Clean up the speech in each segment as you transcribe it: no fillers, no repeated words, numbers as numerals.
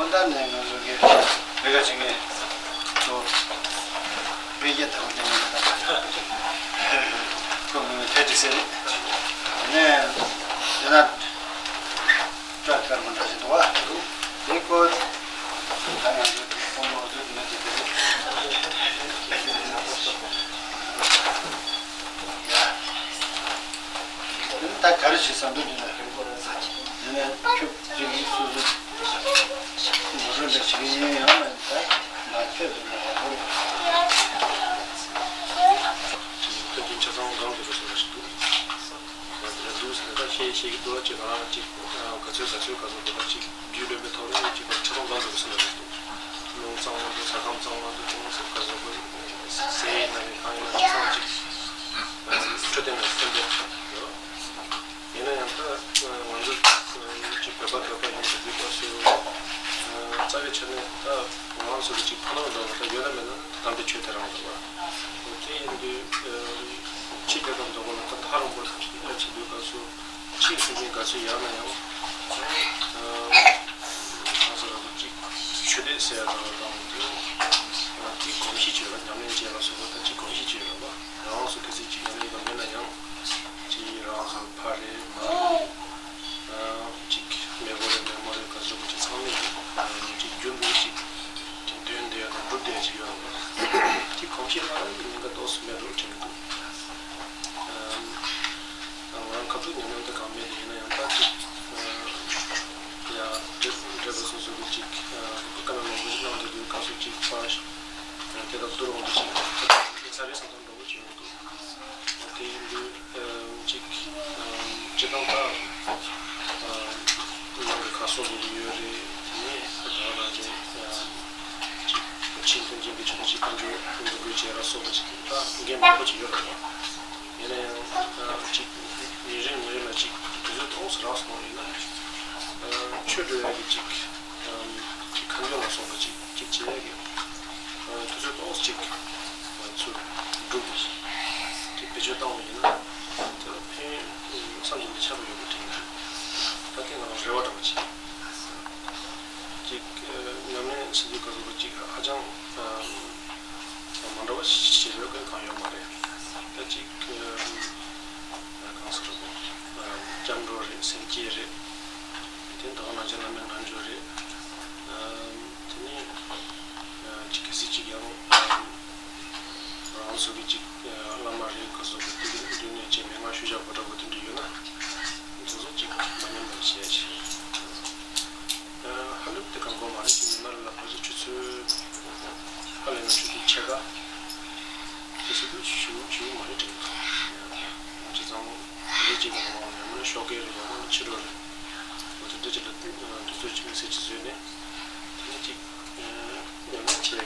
원단은 저기 내가 지금 또 얘기했다고 했는데 그러면 대지세리 네 내가 쫙가면 다시 도와 이거 당연히 공부를 다 가르치서 얘네 저기 무슨 대책이 하면 맞춰야 또 진짜상 강도로 쓰시고 그래서 시기 도와주가 같이 가서 같이 듀르메 터는 지금 처음 강도로 쓰는 농상도 사감상도 공사 가서 세나리 하이나 상지 초대는 근데 얘는 완전 지금 배바가 있는 짜게 전에 다 공항에서 지금 하나도 더 연하면은 담배 최대라는 거야. 어떻게 치료가 저거는 또 다른 걸 치료 가서 치료에 가서 야나요. 가서 최대세야 나오는데 이 공시지가 남는지 알아서 같이 공시지가 봐. 나와서 그래서 지금 이거는 지라서 팔에 메모리 가지고 상위 준비지 된대야 그때지요. 이 공시라는 있는 것도 스멜을 챙고 아무런 것도 있는데 감에 되는 양파지 야 그래서 소소지 그까는 무슨 나오는데 가서 지 파시 그래도 들어오는 지 자리에서 들어오고 지금도 어때인데 지금다 가서 이유리 그다음에 진통진비 조금씩 간주 공부를 소비시키니까 이게 뭐고 지요라 얘는 예전에 그저 통스라서 뭐이나 최대하게 강조해서 뭐지 직지하게 그저 통스직 저 두고시 비주다운이나 저 피 상인의 차로 요구 된다 그렇게 나와서 배워다보지 남의 스디가서 그지 가장 먼저 시작을 가요 말에 같이 강스르고 장로를 생기를 된다 하나 전하면 한조리 드니 지키시지경 라운스비지 라마리 가서 그들이 재명화 휴자보다 같은 이유나 그래서 지금 많이 말시야지 할때 간거 많이 있는 날 아주 추수 할래는 추수 제가 그래서 쉬우 많이 들고 지상 레지가 뭐냐면 쇼게를 하고 치료를 어떻게 또 지금 세치즈네 특히 내가 지금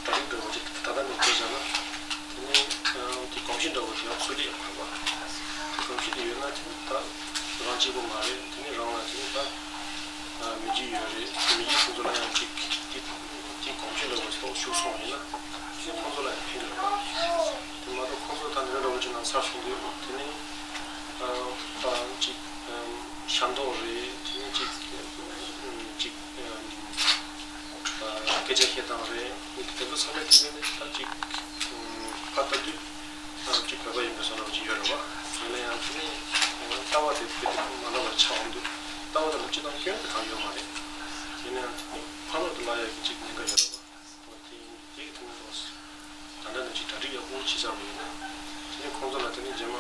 다른 거 어디 다른 거 되잖아 근데 이 공신도 어디야 소리 하고 공신이 유나 진짜 그런 지금 말에 되게 라나 진짜 미지열이 미지 소소라는 지 공신도 또 쇼소이나 이 소소라 필요가 그마도 콘솔 단위로 오지는 사실이 되니 반지 샹도리 지 계제했다는데 그때도 설명했는데 아직 파트도 지켜봐 있어서 지열어 봐. 그냥 타와 대표 만나서 처음도 타와도 못지도 않게 가요 말이야. 그냥 파노도 나야 지금 내가 열어 봐. 이게 되는 거였어. 단단히 지다리가 오치자고는 그냥 공존하더니 제가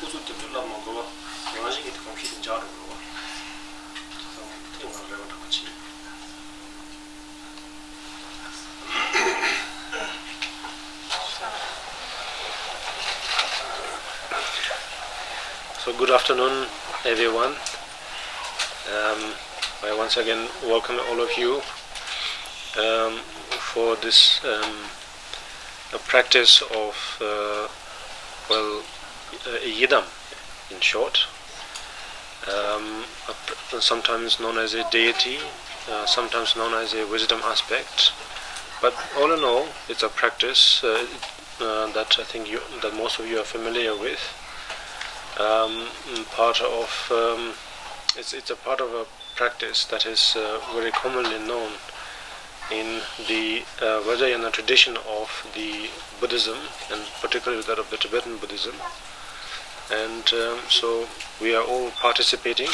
우수 때 별로 먹어 봐. 영화식이 더 기분 잘 오고 봐. 그래서 그냥 내가 다 같이 So good afternoon, everyone. I once again welcome all of you for this practice of Yidam, in short. Sometimes known as a deity, sometimes known as a wisdom aspect. But all in all, it's a practice that I think that most of you are familiar with. Part of it's a part of a practice that is very commonly known in the Vajrayana tradition of the Buddhism, and particularly that of the Tibetan Buddhism. And so we are all participating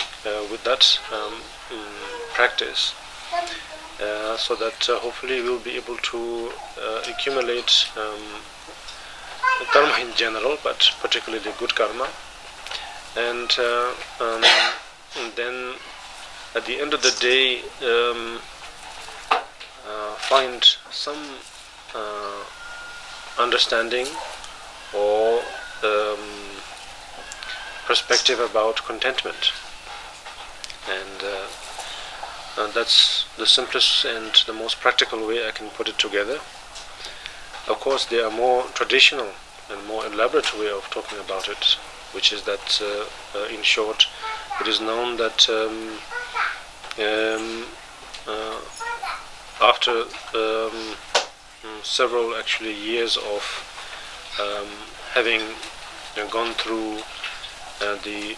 with that practice, so that hopefully we'll be able to accumulate karma in general, but particularly the good karma, and then at the end of the day find some understanding or perspective about contentment. And that's the simplest and the most practical way I can put it together. Of course, there are more traditional and more elaborate way of talking about it, which is that in short, it is known that after several actually years of having gone through the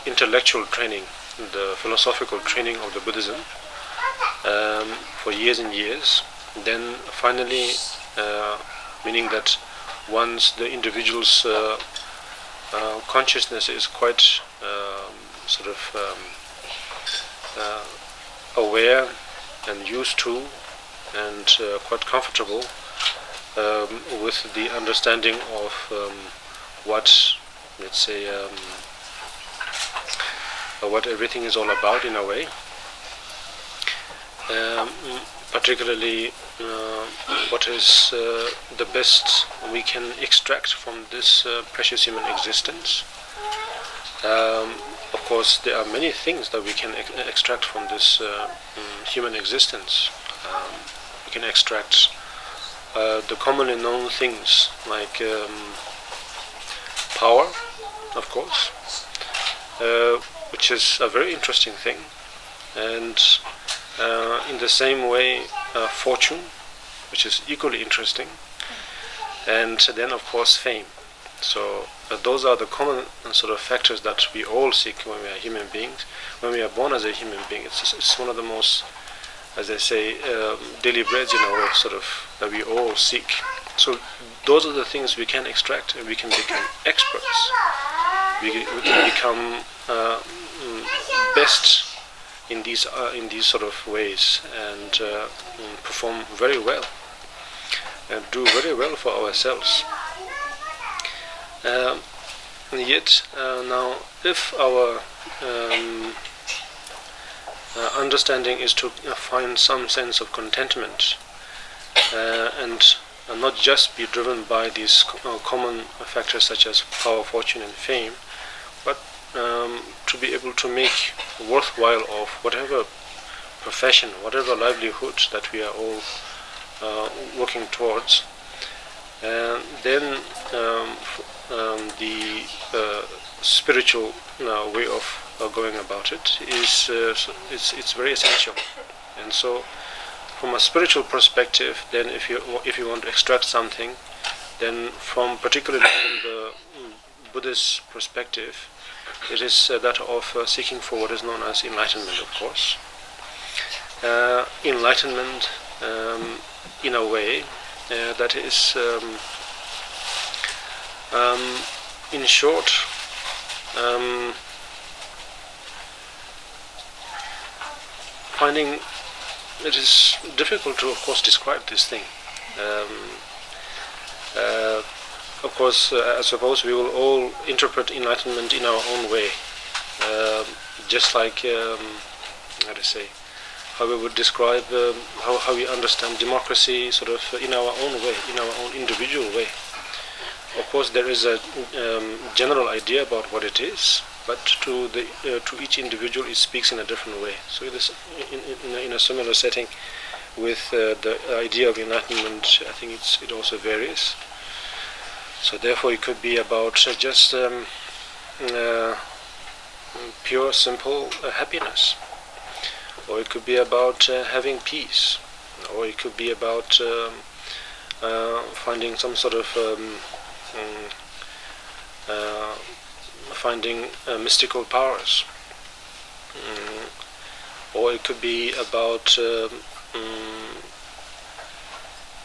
intellectual training, the philosophical training of the Buddhism for years and years, then finally, meaning that once the individual's consciousness is quite aware and used to and quite comfortable with the understanding of what, let's say, what everything is all about in a way, particularly what is the best we can extract from this precious human existence. Of course, there are many things that we can extract from this human existence. We can extract the commonly known things like power, of course, which is a very interesting thing, and in the same way fortune, which is equally interesting, and then of course fame. So those are the common sort of factors that we all seek when we are human beings. When we are born as a human being, it's one of the most, as I say, daily breads in a way, sort of, that we all seek. So those are the things we can extract, and we can become experts. We can become best in these sort of ways, and perform very well and do very well for ourselves. Yet now, if our understanding is to find some sense of contentment, and not just be driven by these common factors such as power, fortune and fame, but to be able to make worthwhile of whatever profession, whatever livelihood that we are all working towards, then the spiritual way of going about it is it's very essential. And so, from a spiritual perspective, then if you want to extract something, then particularly from the Buddhist perspective, it is that of seeking for what is known as enlightenment, of course. Enlightenment, in a way, that is, in short, finding it is difficult to, of course, describe this thing. Of course, I suppose we will all interpret enlightenment in our own way, just like, how to say, how we would describe how we understand democracy, sort of in our own way, in our own individual way. Of course, there is a general idea about what it is, but to each individual it speaks in a different way. So it is in a similar setting with the idea of enlightenment. I think it also varies. So therefore, it could be about just pure, simple happiness, or it could be about having peace, or it could be about finding some sort of finding mystical powers, or it could be about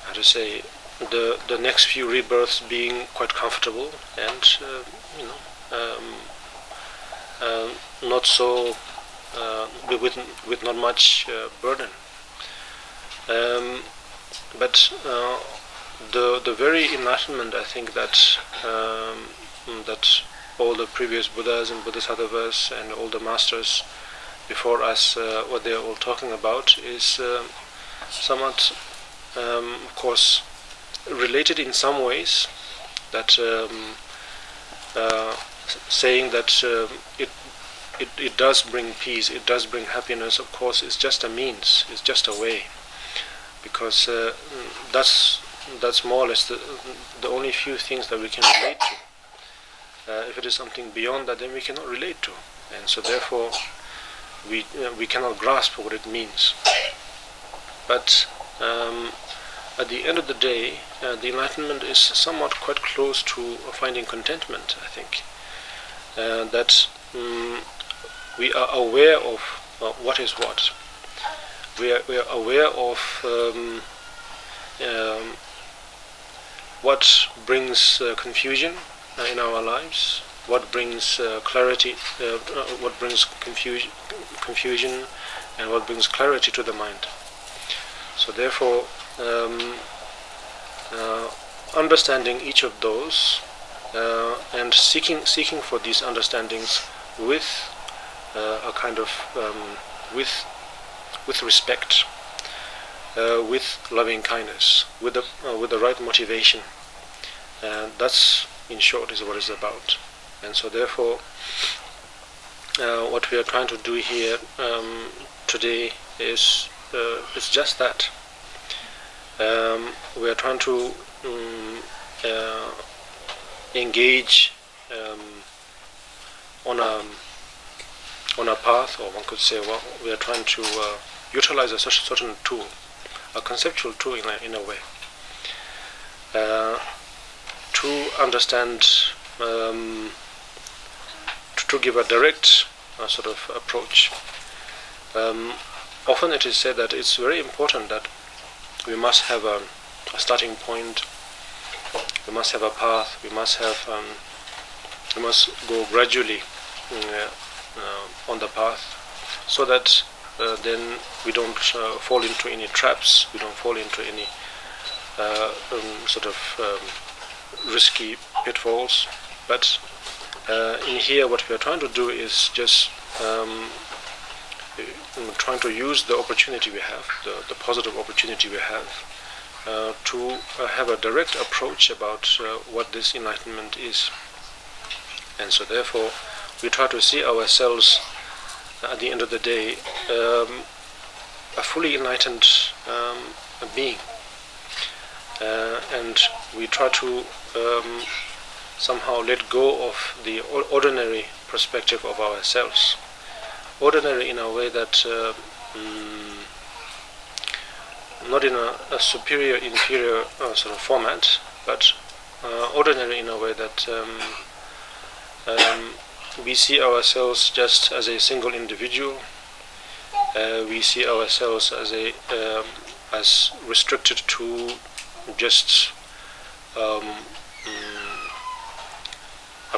how to say, the next few rebirths being quite comfortable and not so with not much burden. But the very enlightenment, I think, that that all the previous Buddhas and Bodhisattvas and all the masters before us, what they are all talking about, is somewhat, of course, related in some ways. That saying that it does bring peace, it does bring happiness, of course, is just a means, it's just a way, because that's more or less the only few things that we can relate to. If it is something beyond that, then we cannot relate to, and so therefore we cannot grasp what it means. But at the end of the day, the enlightenment is somewhat quite close to finding contentment, I think. That we are aware of what is what. We are aware of what brings confusion in our lives, what brings clarity, what brings confusion, and what brings clarity to the mind. So therefore, understanding each of those and seeking for these understandings with a kind of with respect, with loving kindness, with the right motivation. That's, in short, is what it's about. And so therefore, what we are trying to do here today is just that. We are trying to engage on a path, or one could say, well, we are trying to utilize a certain tool, a conceptual tool in a way, to understand, to give a direct sort of approach. Often it is said that it's very important that we must have a starting point, we must have a path, we must go gradually on the path, so that then we don't fall into any traps, we don't fall into any sort of risky pitfalls. But in here, what we are trying to do is just trying to use the opportunity we have, the positive opportunity we have, to have a direct approach about what this enlightenment is. And so therefore, we try to see ourselves at the end of the day a fully enlightened being, and we try to somehow let go of the ordinary perspective of ourselves. Ordinary in a way that not in a superior inferior sort of format, but ordinary in a way that we see ourselves just as a single individual. We see ourselves as restricted to just a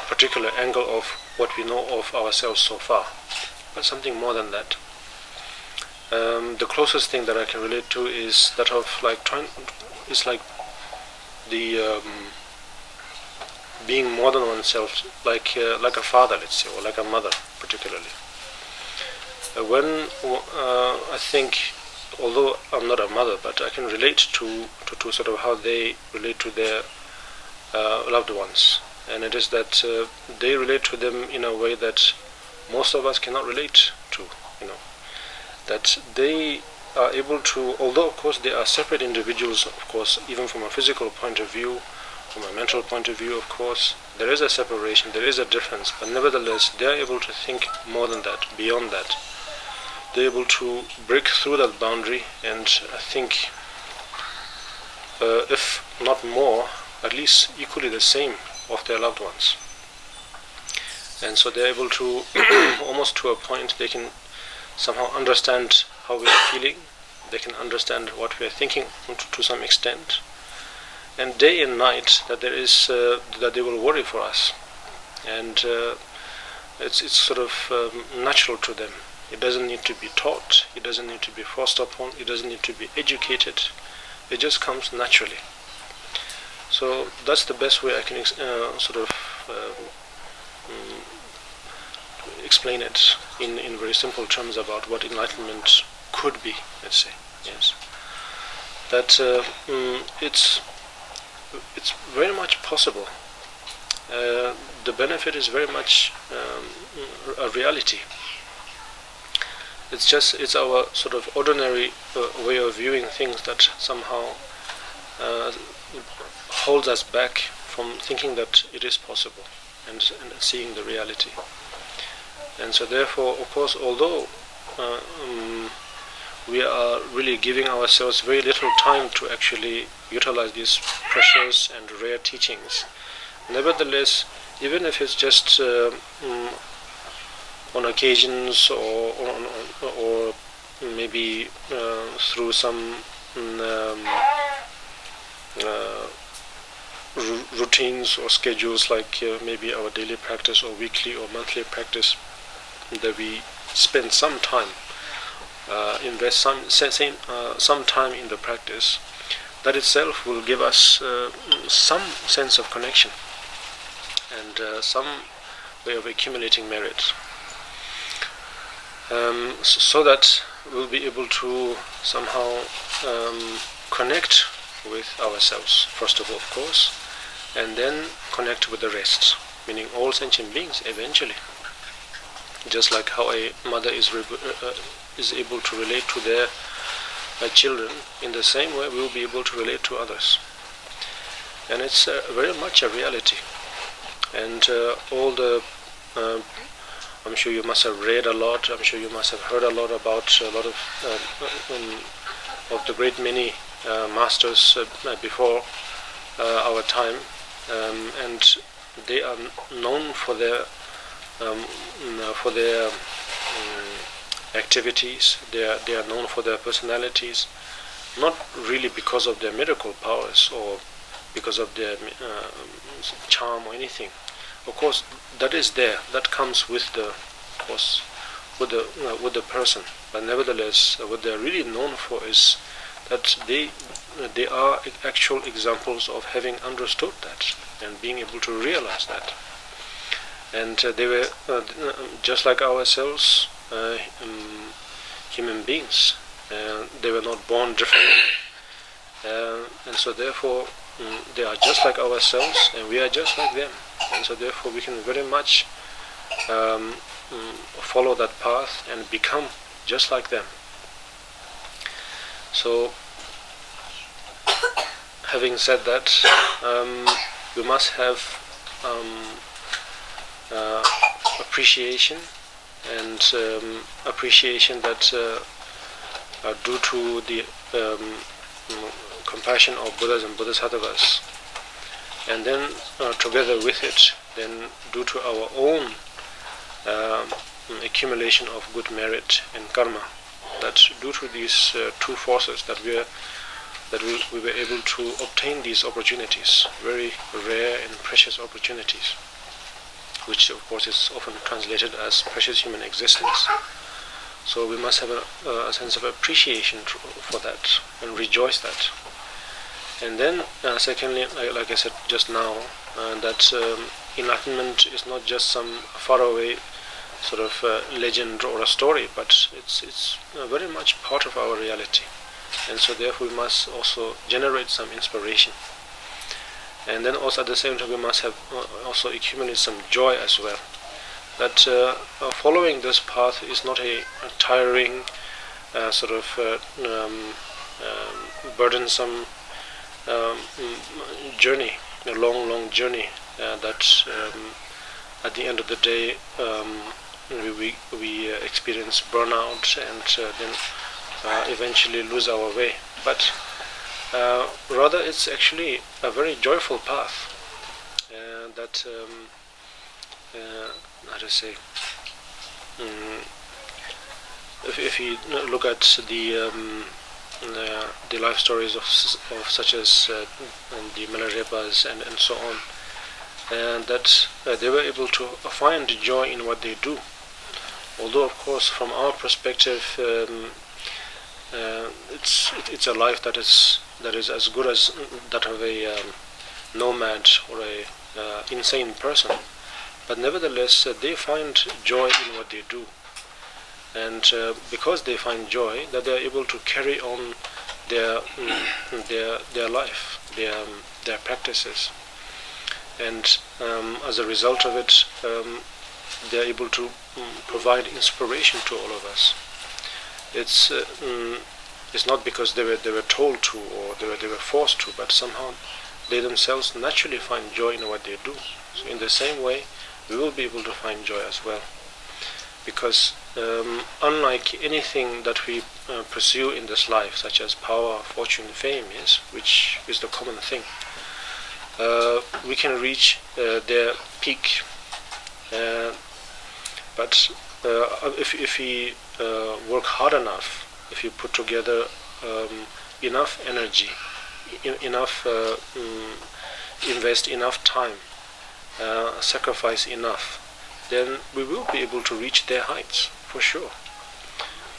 particular angle of what we know of ourselves so far, but something more than that. The closest thing that I can relate to is that of it's like the being more than oneself, like a father, let's say, or like a mother, particularly. When I think, although I'm not a mother, but I can relate to sort of how they relate to their loved ones, and it is that they relate to them in a way that most of us cannot relate to. That they are able to, although of course they are separate individuals, of course, even from a physical point of view, from a mental point of view, of course, there is a separation, there is a difference, but nevertheless they are able to think more than that, beyond that. They're able to break through that boundary and think, if not more, at least equally the same of their loved ones. And so they're able to, almost to a point, they can somehow understand how we are feeling. They can understand what we are thinking to some extent. And day and night that there is that they will worry for us, and it's sort of natural to them. It doesn't need to be taught. It doesn't need to be forced upon. It doesn't need to be educated. It just comes naturally. So that's the best way I can explain it in very simple terms about what enlightenment could be. Let's say, yes, that it's very much possible. The benefit is very much a reality. It's our sort of ordinary way of viewing things that somehow holds us back from thinking that it is possible and seeing the reality. And so therefore, of course, although we are really giving ourselves very little time to actually utilize these precious and rare teachings, nevertheless, even if it's just on occasions or maybe through some routines or schedules, like maybe our daily practice or weekly or monthly practice, that we spend some time, invest some time in the practice, that itself will give us some sense of connection and some way of accumulating merit, so that we'll be able to somehow connect with ourselves, first of all, of course, and then connect with the rest, meaning all sentient beings eventually. Just like how a mother is able to relate to their children, in the same way we will be able to relate to others. And it's very much a reality. And all the I'm sure you must have read a lot, I'm sure you must have heard a lot about a lot of the great many masters before our time, and they are known for their activities. They are known for their personalities, not really because of their miracle powers or because of their charm or anything. Of course, that is there. That comes with the, of course, with the person. But nevertheless, what they are really known for is that they are actual examples of having understood that and being able to realize that. And they were just like ourselves, human beings. They were not born differently, and so therefore they are just like ourselves, and we are just like them. And so therefore we can very much follow that path and become just like them. So, having said that, we must have appreciation, and appreciation that due to the compassion of Buddhas and Bodhisattvas, and then together with it, then due to our own accumulation of good merit and karma, that due to these two forces that we were able to obtain these opportunities, very rare and precious opportunities, which of course is often translated as precious human existence. So we must have a sense of appreciation for that and rejoice that. And then secondly, like I said just now, that enlightenment is not just some faraway sort of legend or a story, but it's very much part of our reality. And so therefore we must also generate some inspiration. And then also at the same time we must have also accumulate some joy as well. That following this path is not a tiring, sort of burdensome journey, a long journey that at the end of the day we experience burnout and then eventually lose our way. But rather it's actually a very joyful path that how to say, if you look at the life stories of such as the Milarepas and so on, and that they were able to find joy in what they do. Although, of course, from our perspective, it's a life that is as good as that of a nomad or a insane person. But nevertheless, they find joy in what they do, and because they find joy, that they are able to carry on their life, their practices, and as a result of it, they are able to provide inspiration to all of us. It's not because they were told to, or they were forced to, but somehow they themselves naturally find joy in what they do. So in the same way, we will be able to find joy as well, because unlike anything that we pursue in this life, such as power, fortune, fame, which is the common thing, we can reach their peak, but if we work hard enough, if we put together enough energy, enough invest enough time, sacrifice enough, then we will be able to reach their heights, for sure.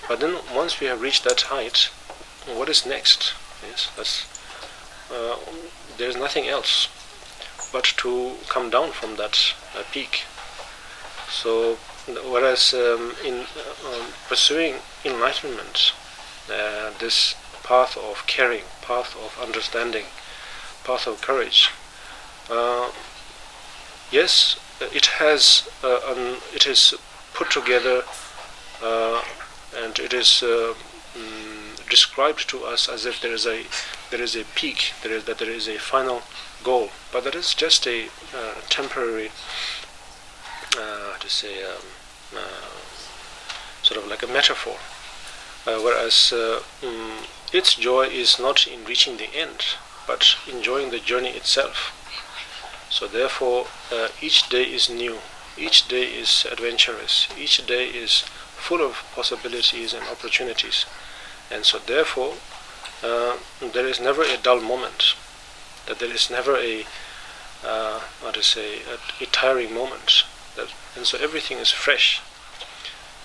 But then once we have reached that height, what is next? There's nothing else but to come down from that peak. So whereas in pursuing enlightenment, this path of caring, path of understanding, path of courage, yes, it is put together and it is described to us as if there is a peak, that there is a final goal, but that is just a temporary, sort of like a metaphor. Whereas its joy is not in reaching the end, but enjoying the journey itself. So therefore, each day is new, each day is adventurous, each day is full of possibilities and opportunities. And so therefore, there is never a dull moment, that there is never a tiring moment. And so everything is fresh.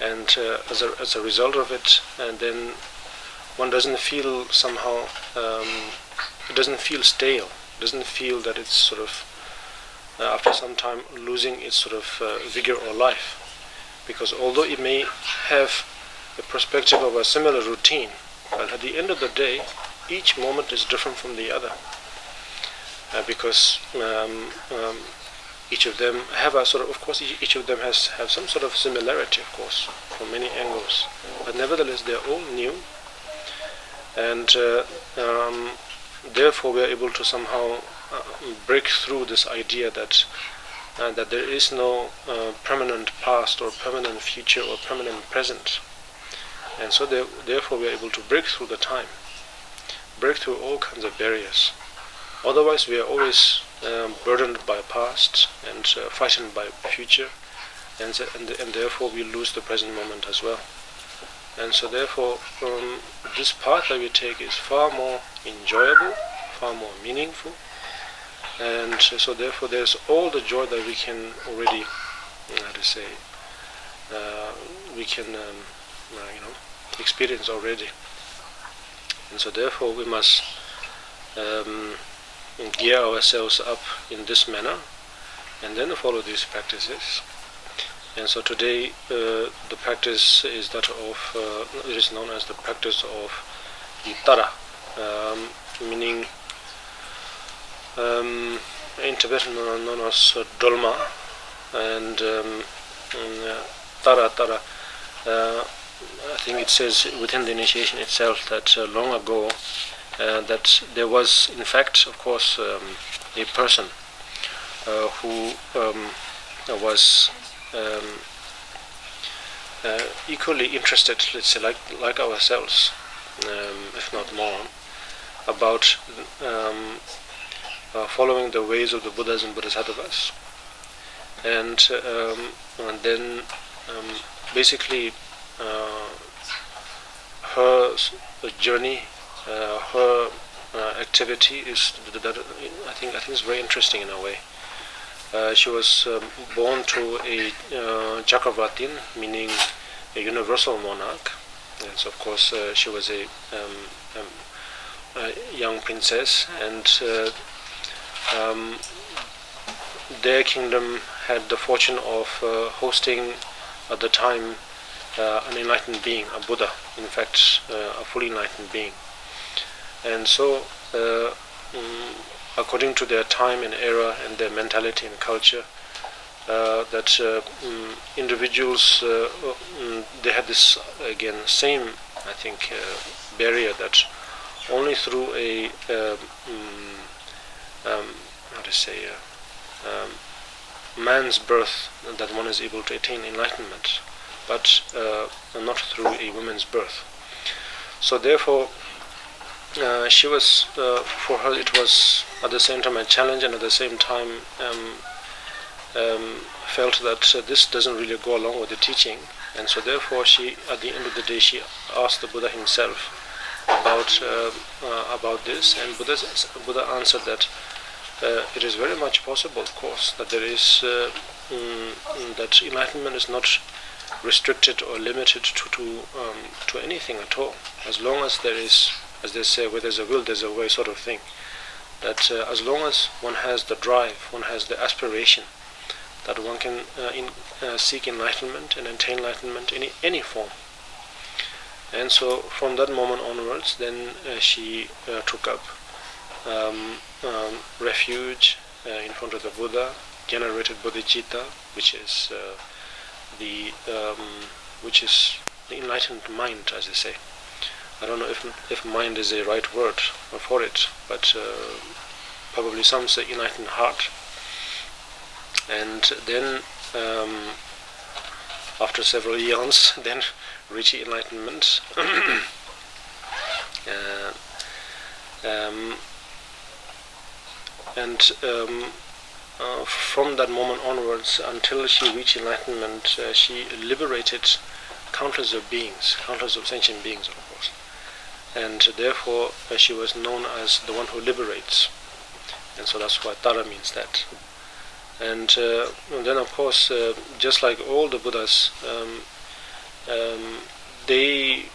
And as a result of it, and then one doesn't feel somehow, it doesn't feel stale, doesn't feel that it's sort of, after some time, losing its sort of vigor or life. Because although it may have a perspective of a similar routine, but at the end of the day, each moment is different from the other. Because each of them have a sort of course, each of them have some sort of similarity, of course, from many angles. But nevertheless, they are all new, and therefore we are able to somehow break through this idea that there is no permanent past or permanent future or permanent present. And so therefore we are able to break through the time, break through all kinds of barriers. Otherwise we are always burdened by past and frightened by future, and therefore we lose the present moment as well. And so therefore this path that we take is far more enjoyable, far more meaningful, and so therefore there's all the joy that we can already experience already. And so therefore we must gear ourselves up in this manner and then follow these practices. And so today the practice is that of it is known as the practice of the Tara, meaning in Tibetan known as Dolma, and Tara. I think it says within the initiation itself that long ago that there was, in fact, of course, a person who was equally interested, let's say, like ourselves, if not more, about following the ways of the Buddhas and Bodhisattvas, and then basically her journey, her activity is that I think is very interesting in a way. She was born to a Chakravartin, meaning a universal monarch, and so of course she was a young princess, and their kingdom had the fortune of hosting at the time an enlightened being, a Buddha, in fact a fully enlightened being. And so according to their time and era and their mentality and culture, that individuals, they had this, again, same, I think, barrier that only through a, how to say, man's birth that one is able to attain enlightenment, but not through a woman's birth. So therefore, she was, for her it was at the same time a challenge, and at the same time felt that this doesn't really go along with the teaching, and so therefore she, at the end of the day, she asked the Buddha himself about this, and Buddha answered that it is very much possible, of course, that there is that enlightenment is not restricted or limited to anything at all, as long as there is, as they say, where there's a will, there's a way, sort of thing. That as long as one has the drive, one has the aspiration, that one can seek enlightenment and attain enlightenment in any form. And so from that moment onwards, then she took up refuge in front of the Buddha, generated bodhicitta, which is the enlightened mind, as they say. I don't know if mind is a right word for it, but probably some say enlightened heart. And then after several eons, then reach enlightenment. From that moment onwards, until she reached enlightenment, she liberated countless of beings, countless of sentient beings, of course. And therefore she was known as the one who liberates, and so that's why Tara means that. And then of course, just like all the Buddhas, they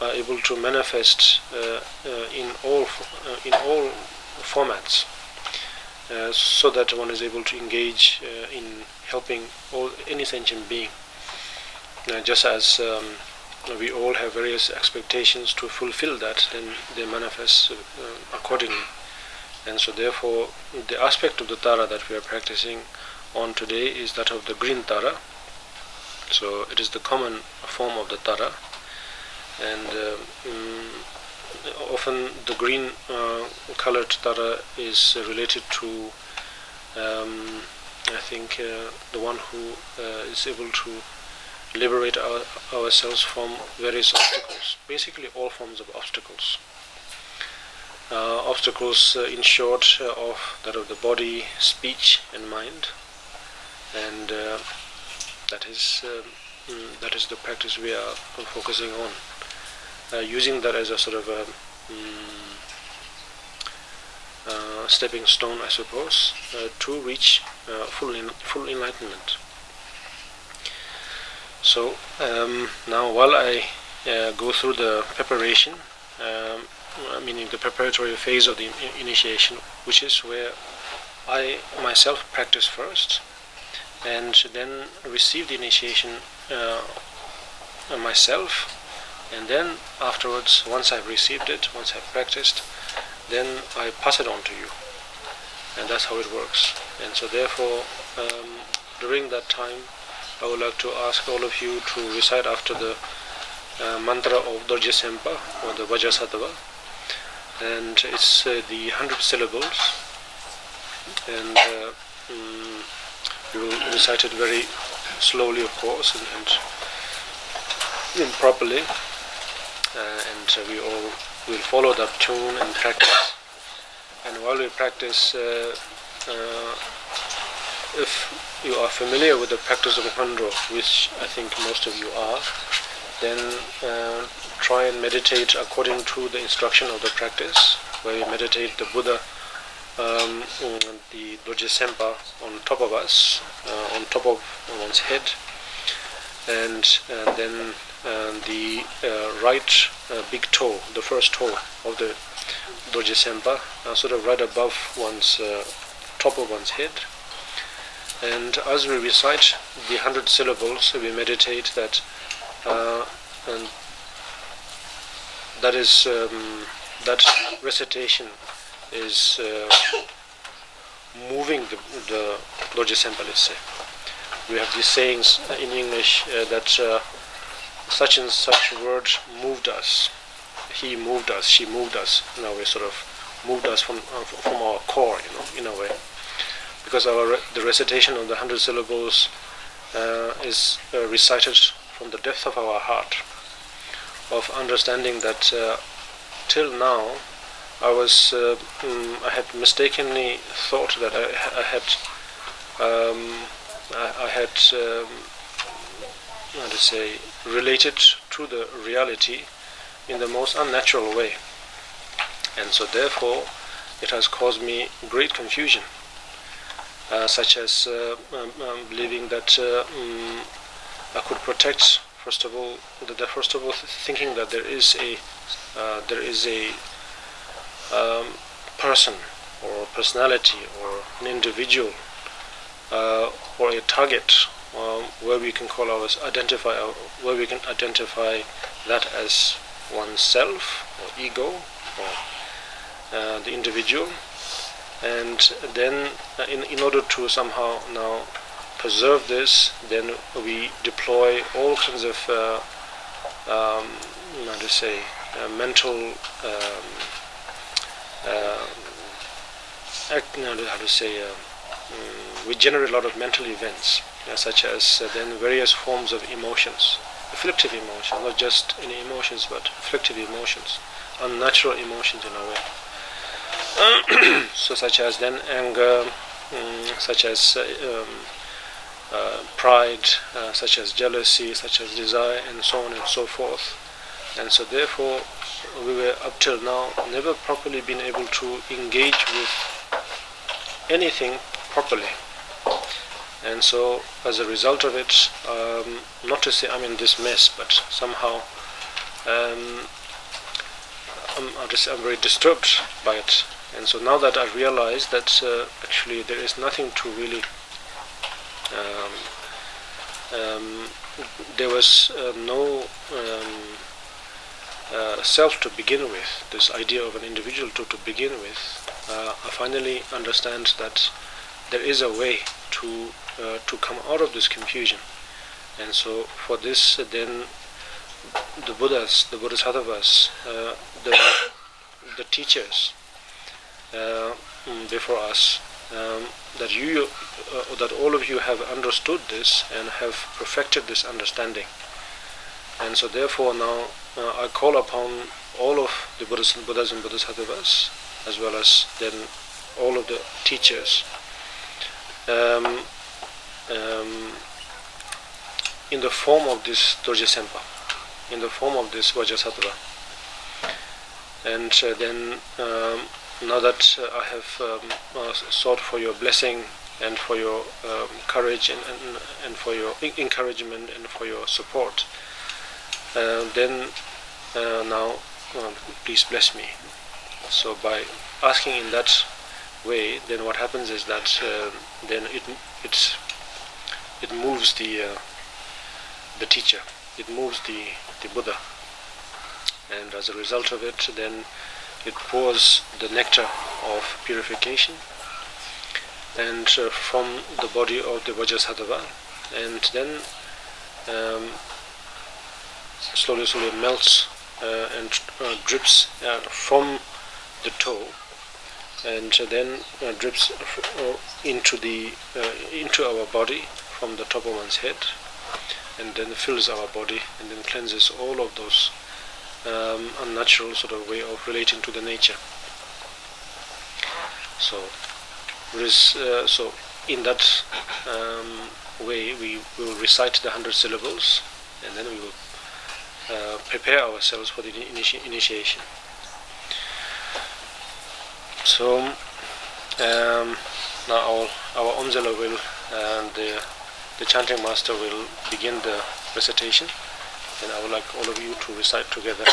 are able to manifest in all formats, so that one is able to engage in helping any sentient being, just as we all have various expectations to fulfill that, then they manifest accordingly. And so therefore the aspect of the Tara that we are practicing on today is that of the green Tara. So it is the common form of the Tara, and often the green colored Tara is related to I think the one who is able to liberate ourselves from various obstacles, basically all forms of obstacles. Obstacles in short of that of the body, speech and mind, and that is the practice we are focusing on, using that as a sort of a stepping stone, I suppose, to reach full enlightenment. So now while I go through the preparation, meaning the preparatory phase of the initiation, which is where I myself practice first and then receive the initiation myself, and then afterwards, once I've received it, once I've practiced, then I pass it on to you, and that's how it works. And so therefore during that time I would like to ask all of you to recite after the mantra of Dorje Sempa, or the Vajrasattva, and it's the 100 syllables, and we will recite it very slowly, of course, and properly, and we all will follow that tune and practice. And while we practice, if you are familiar with the practice of Ngondro, which I think most of you are, then try and meditate according to the instruction of the practice, where we meditate the Buddha, the Dorje Sempa on top of us, on top of one's head, and then the right big toe, the first toe of the Dorje Sempa, sort of right above one's top of one's head. And as we recite the 100 syllables, we meditate that, and that is that recitation is moving the Dorje Sempa, let's say. We have these sayings in English that such and such word moved us, he moved us, she moved us. In a way, sort of moved us from our core, in a way. Because the recitation of the 100 syllables is recited from the depth of our heart, of understanding that till now I had mistakenly thought that I had how to say, related to the reality in the most unnatural way, and so therefore it has caused me great confusion. Such as believing that I could protect, first of all, thinking that there is a person or personality or an individual or a target where we can where we can identify that as oneself or ego or the individual. And then in order to somehow now preserve this, then we deploy all kinds of mental we generate a lot of mental events, such as then various forms of emotions, afflictive emotions, not just any emotions but afflictive emotions, unnatural emotions in a way. So such as then anger, such as pride, such as jealousy, such as desire, and so on and so forth. And so therefore we were up till now never properly been able to engage with anything properly. And so as a result of it, not to say I'm in this mess, but somehow I'm very disturbed by it. And so now that I realize that actually there is nothing to really, there was no self to begin with, this idea of an individual to begin with, I finally understand that there is a way to come out of this confusion. And so for this, then the Buddhas, the Bodhisattvas, the teachers before us, that all of you have understood this and have perfected this understanding. And so therefore now I call upon all of the Buddhas and Bodhisattvas, as well as then all of the teachers, in the form of this Dorje Sempa, in the form of this Vajrasattva. And then now that I have sought for your blessing and for your courage and for your encouragement and for your support, then now please bless me. So by asking in that way, then what happens is that then it moves the teacher, it moves the Buddha, and as a result of it, then it pours the nectar of purification and from the body of the Vajrasattva, and then slowly melts and drips from the toe, and then drips into our body from the top of one's head, and then fills our body and then cleanses all of those unnatural sort of way of relating to the nature. So so in that way we will recite the 100 syllables, and then we will prepare ourselves for the initiation. So now our Omzela will and the chanting master will begin the recitation, and I would like all of you to recite together.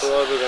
Thank you.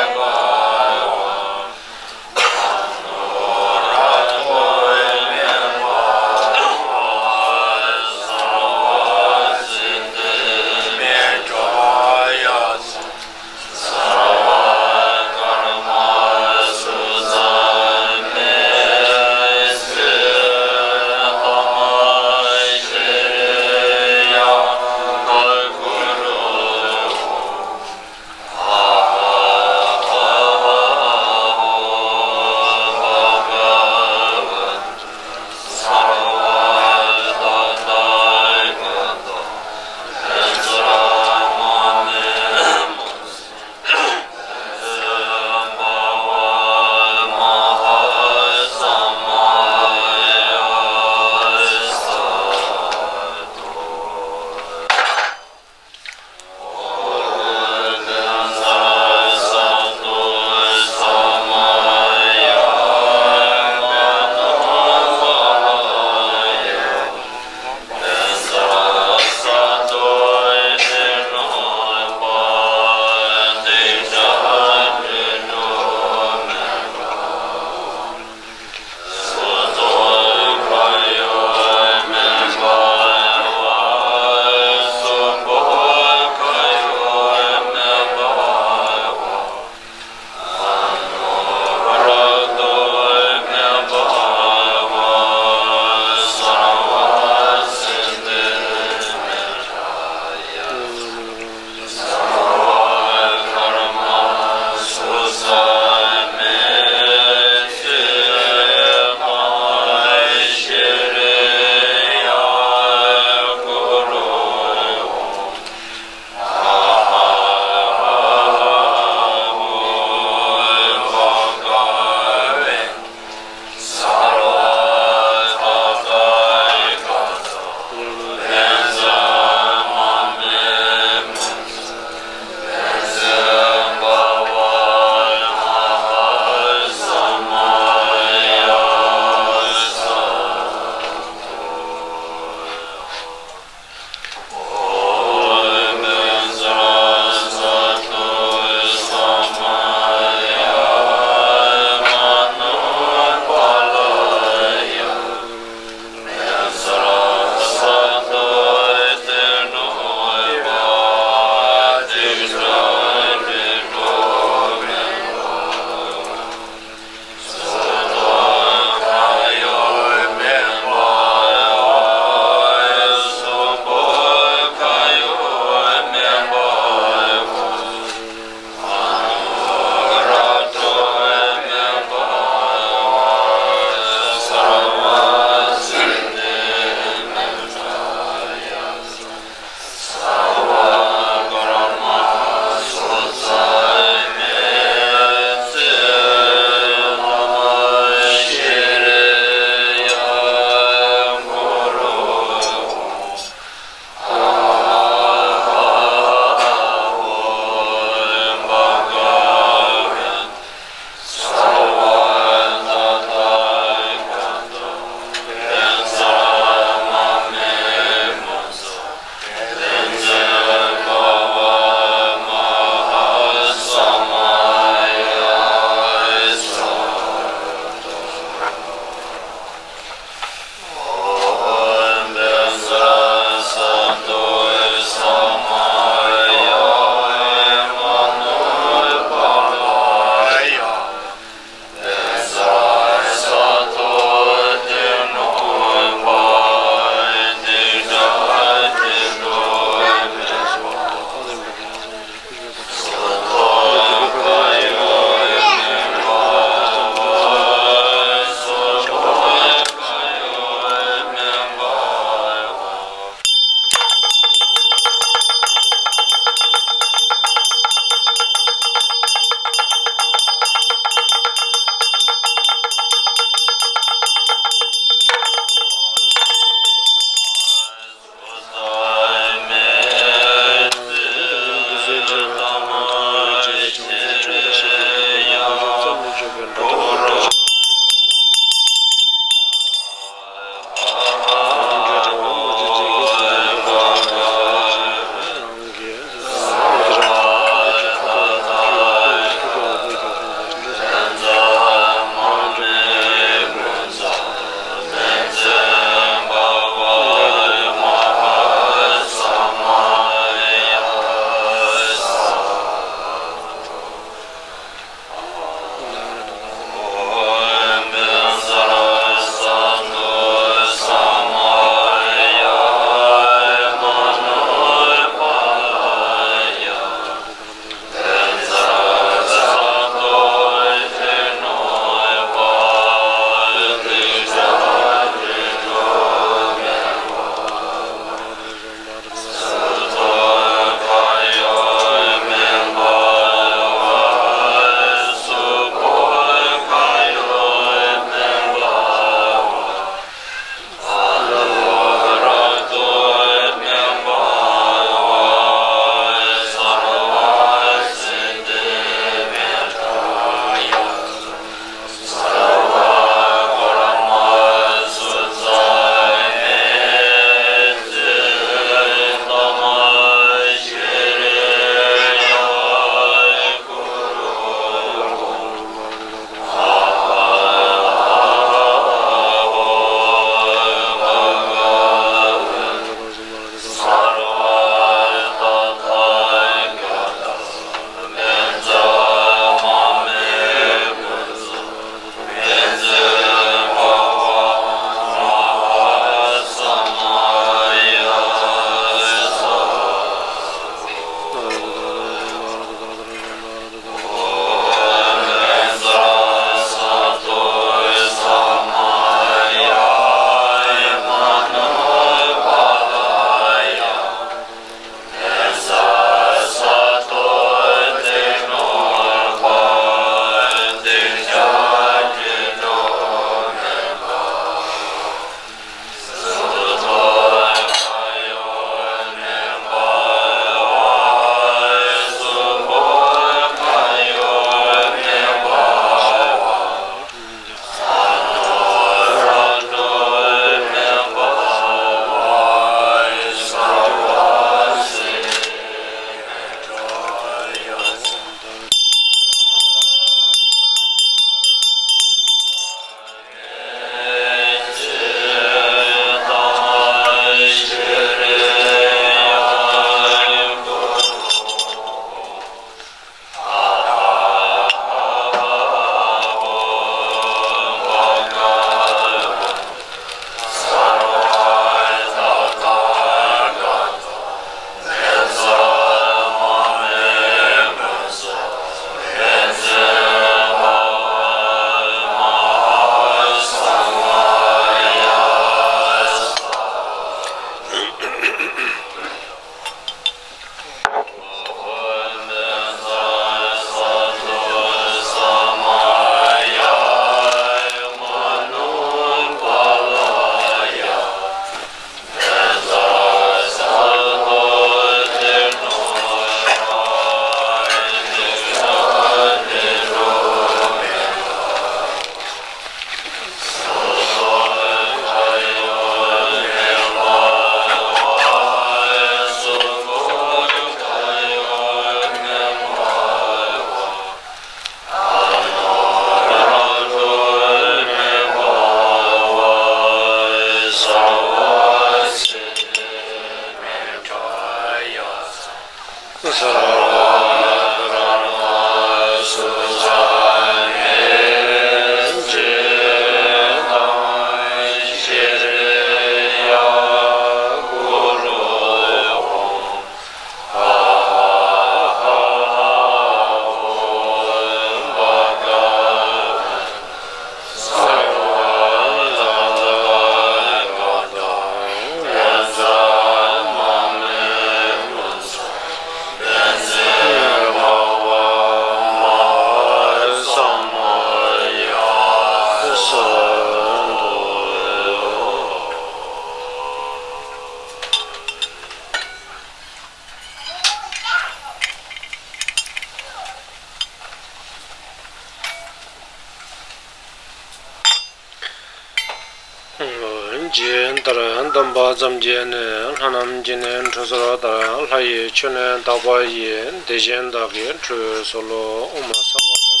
Taran Damba Zamjen, Hanam Jinen, Trusarada, Lai Chunen, Dabayin, Dejen Dagin, Tru Solo, Uma Sawata.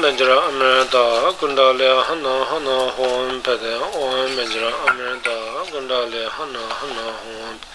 Menjara Amerda, Gundale, Hana, Hon, Pede, Menjara Amerda, Gundale, Hana, Hon.